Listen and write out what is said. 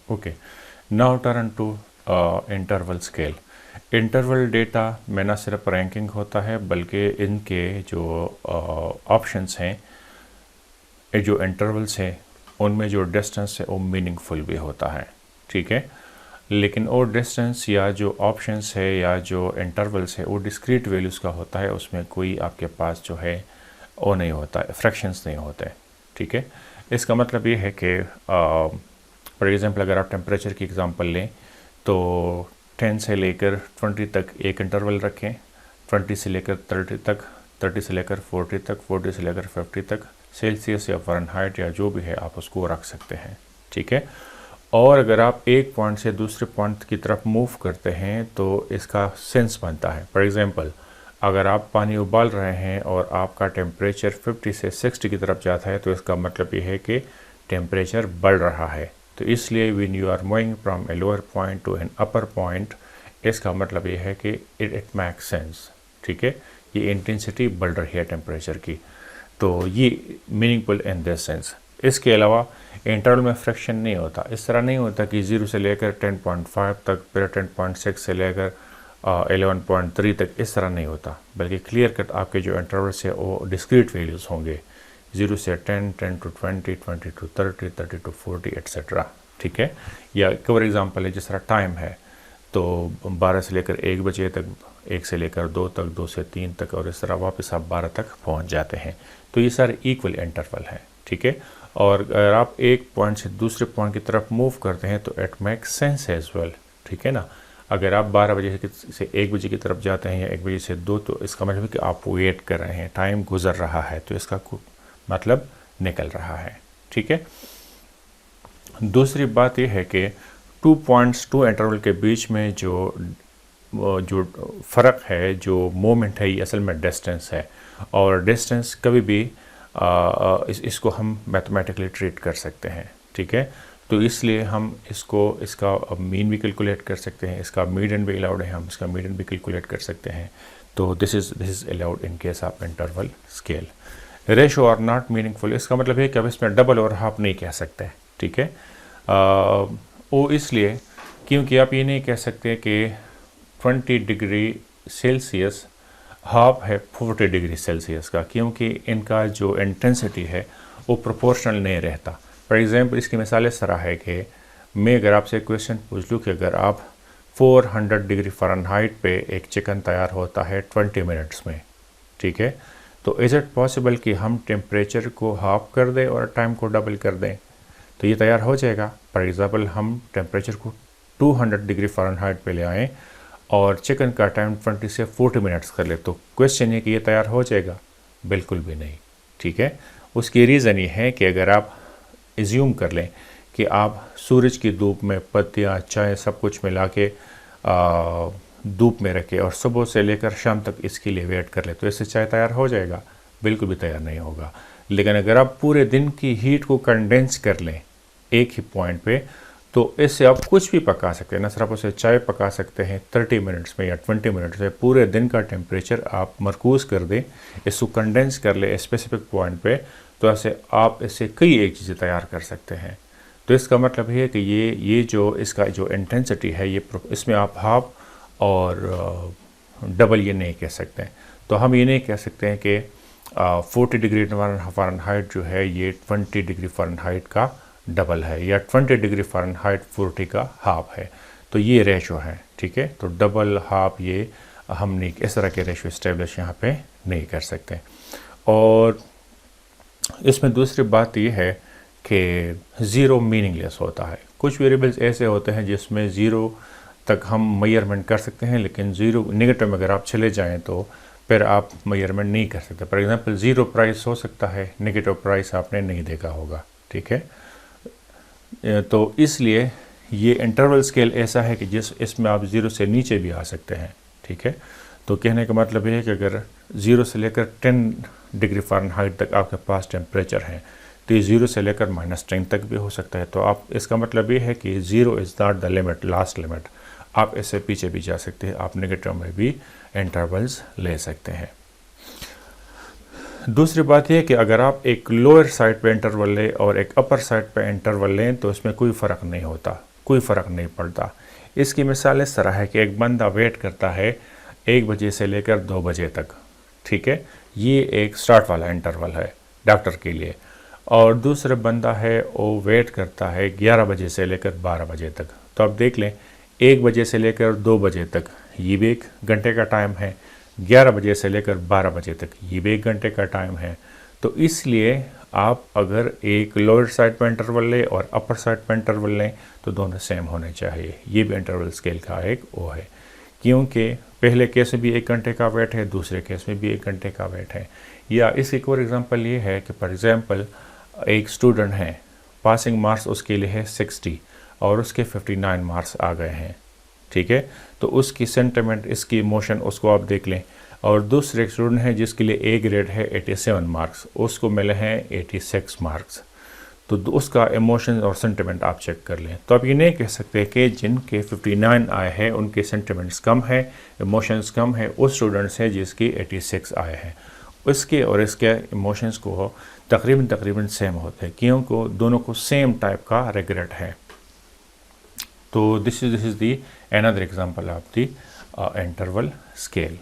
Okay, now turn to interval scale. Interval data में न सिर्फ रैंकिंग होता है बल्कि इनके जो ऑप्शंस हैं, जो इंटरवल्स हैं, उनमें जो डिस्टेंस है वो मीनिंगफुल भी होता है, ठीक है। लेकिन वो डिस्टेंस या जो ऑप्शंस है या जो इंटरवल्स है वो डिस्क्रीट वैल्यूज़ का होता है, उसमें कोई आपके पास जो है वो नहीं होता है, फ्रैक्शंस नहीं होते, ठीक है। इसका मतलब ये है कि फॉर एग्ज़ाम्पल अगर आप टेम्परेचर की एग्ज़ाम्पल लें तो 10 से लेकर 20 तक एक इंटरवल रखें, 20 से लेकर 30 तक, 30 से लेकर 40 तक, 40 से लेकर 50 तक, सेल्सियस या फ़ारेनहाइट या जो भी है आप उसको रख सकते हैं, ठीक है। और अगर आप एक पॉइंट से दूसरे पॉइंट की तरफ मूव करते हैं तो इसका सेंस बनता है। फॉर एग्ज़ाम्पल अगर आप पानी उबाल रहे हैं और आपका टेम्परेचर 50 से 60 की तरफ जाता है तो इसका मतलब ये है कि टेम्परेचर बढ़ रहा है। तो इसलिए when you are moving from a lower point to an upper point, इसका मतलब ये है कि इट मैक्स सेंस, ठीक है। ये इंटेंसिटी बढ़ रही है टेम्परेचर की, तो ये मीनिंगफुल इन दिस सेंस। इसके अलावा इंटरवल में फ्रैक्शन नहीं होता, इस तरह नहीं होता कि 0 से लेकर 10.5 तक, फिर 10.6 से लेकर 11.3 तक, इस तरह नहीं होता, बल्कि क्लियर कट आपके जो इंटरवल्स है वो डिस्क्रीट वैल्यूज़ होंगे, 0 से 10, 10 to 20, 20 to 30, 30 to 40 एट्सेट्रा, ठीक है। या एक और एग्जांपल है, जिस तरह टाइम है तो 12 से लेकर 1 बजे तक, 1 से लेकर 2 तक, 2 से 3 तक, और इस तरह वापस आप 12 तक पहुंच जाते हैं। तो ये सारे इक्वल इंटरवल हैं, ठीक है। और अगर आप एक पॉइंट से दूसरे पॉइंट की तरफ मूव करते हैं तो it makes sense as well, ठीक है ना। अगर आप 12 बजे से 1 बजे की तरफ जाते हैं या 1 बजे से 2, तो इसका मतलब है कि आप वेट कर रहे हैं, टाइम गुजर रहा है, तो इसका मतलब निकल रहा है, ठीक है। दूसरी बात यह है कि 2 पॉइंट्स, 2 इंटरवल के बीच में जो फ़र्क है, जो मोमेंट है, ये असल में डिस्टेंस है। और डिस्टेंस कभी भी इसको हम मैथमेटिकली ट्रीट कर सकते हैं, ठीक है। तो इसलिए हम इसका मीन भी कैलकुलेट कर सकते हैं, इसका मीडियन भी अलाउड है, हम इसका मीडियन भी कैलकुलेट कर सकते हैं। तो this is allowed in case of interval scale. Ratio are not meaningful, इसका मतलब है कि अब इसमें डबल और हाफ नहीं कह सकते, ठीक है। वो इसलिए क्योंकि आप ये नहीं कह सकते कि 20 डिग्री सेल्सियस हाफ है 40 डिग्री सेल्सियस का, क्योंकि इनका जो इंटेंसिटी है वो प्रोपोर्शनल नहीं रहता। फॉर एग्जांपल इसकी मिसाल इस तरह है कि मैं अगर आपसे क्वेश्चन पूछ लूँ कि अगर आप 400 डिग्री फ़ारेनहाइट पे एक चिकन तैयार होता है 20 मिनट्स में, ठीक है, तो इज़ इट पॉसिबल कि हम टेम्परेचर को हाफ कर दें और टाइम को डबल कर दें तो ये तैयार हो जाएगा। फॉर एग्ज़ाम्पल हम टेम्परेचर को 200 डिग्री फ़ारेनहाइट पे ले आएँ और चिकन का टाइम 20 से 40 मिनट्स कर ले, तो क्वेश्चन है कि ये तैयार हो जाएगा? बिल्कुल भी नहीं, ठीक है। उसकी रीज़न ये है कि अगर आप एज्यूम कर लें कि आप सूरज की धूप में पत्तियाँ, चाय, सब कुछ मिला के धूप में रखें और सुबह से लेकर शाम तक इसके लिए वेट कर ले, तो इससे चाय तैयार हो जाएगा? बिल्कुल भी तैयार नहीं होगा। लेकिन अगर आप पूरे दिन की हीट को कंडेंस कर लें एक ही पॉइंट पे, तो इससे आप कुछ भी पका सकते हैं, ना सिर्फ उसे चाय पका सकते हैं 30 मिनट्स में या 20 मिनट्स में, पूरे दिन का टेम्परेचर आप मरकूज़ कर दें, इसको कंडेंस कर ले स्पेसिफिक पॉइंट पे, तो ऐसे आप इससे कई एक चीज़ें तैयार कर सकते हैं। तो इसका मतलब है कि ये जो इसका जो इंटेंसिटी है, ये इसमें आप हाफ और डबल ये नहीं कह सकते हैं। तो हम ये नहीं कह सकते हैं कि 40 डिग्री फ़ारेनहाइट जो है ये 20 डिग्री फ़ारेनहाइट का डबल है या 20 डिग्री फ़ारेनहाइट 40 का हाफ है। तो ये रेशो है, ठीक है। तो डबल, हाफ, ये हम नहीं, इस तरह के रेशो इस्टेब्लिश यहाँ पे नहीं कर सकते। और इसमें दूसरी बात ये है कि ज़ीरो मीनिंगलेस होता है। कुछ वेरिएबल्स ऐसे होते हैं जिसमें ज़ीरो तक हम मेजरमेंट कर सकते हैं, लेकिन ज़ीरो नेगेटिव में अगर आप चले जाएँ तो फिर आप मेजरमेंट नहीं कर सकते। फॉर एग्जांपल 0 प्राइस हो सकता है, नेगेटिव प्राइस आपने नहीं देखा होगा, ठीक है। तो इसलिए ये इंटरवल स्केल ऐसा है कि इसमें आप 0 से नीचे भी आ सकते हैं, ठीक है। तो कहने का मतलब ये है कि अगर 0 से लेकर 10 डिग्री फ़ारेनहाइट तक आपके पास टेम्परेचर है, तो ये 0 से लेकर -10 तक भी हो सकता है। तो आप, इसका मतलब ये है कि 0 is not the limit, last limit. आप इससे पीछे भी जा सकते हैं, आप नेगेटिव में भी इंटरवल्स ले सकते हैं। दूसरी बात यह है कि अगर आप एक लोअर साइड पे इंटरवल लें और एक अपर साइड पे इंटरवल लें तो इसमें कोई फ़र्क नहीं होता। कोई फ़र्क नहीं पड़ता। इसकी मिसाल इस तरह है कि एक बंदा वेट करता है 1 बजे से लेकर 2 बजे तक, ठीक है, ये एक स्टार्ट वाला इंटरवल है डॉक्टर के लिए। और दूसरा बंदा है वो वेट करता है 11 बजे से लेकर 12 बजे तक। तो आप देख लें 1 बजे से लेकर 2 बजे तक ये भी 1 घंटे का टाइम है, 11 बजे से लेकर 12 बजे तक ये भी 1 घंटे का टाइम है। तो इसलिए आप अगर एक लोअर साइड पर इंटरवल लें और अपर साइड पर इंटरवल लें तो दोनों सेम होने चाहिए। ये भी इंटरवल स्केल का एक वो है, क्योंकि पहले केस में भी 1 घंटे का वेट है, दूसरे केस में भी 1 घंटे का वेट है। या इसकी एक और एग्जांपल ये है कि फॉर एग्जांपल एक स्टूडेंट है, पासिंग मार्क्स उसके लिए है 60 और उसके 59 मार्क्स आ गए हैं, ठीक है, तो उसकी सेंटिमेंट, इसकी इमोशन उसको आप देख लें। और दूसरे स्टूडेंट है जिसके लिए ए ग्रेड है 87 मार्क्स, उसको मिले हैं 86 मार्क्स, तो उसका इमोशन और सेंटिमेंट आप चेक कर लें। तो आप ये नहीं कह सकते कि जिनके 59 आए हैं उनके सेंटिमेंट्स कम है, इमोशंस कम है, उस स्टूडेंट्स हैं जिसकी 86 आए हैं, उसके और इसके इमोशंस को तकरीबन सेम होते हैं, क्योंकि दोनों को सेम टाइप का रिग्रेट है। तो this is the another example of the interval scale.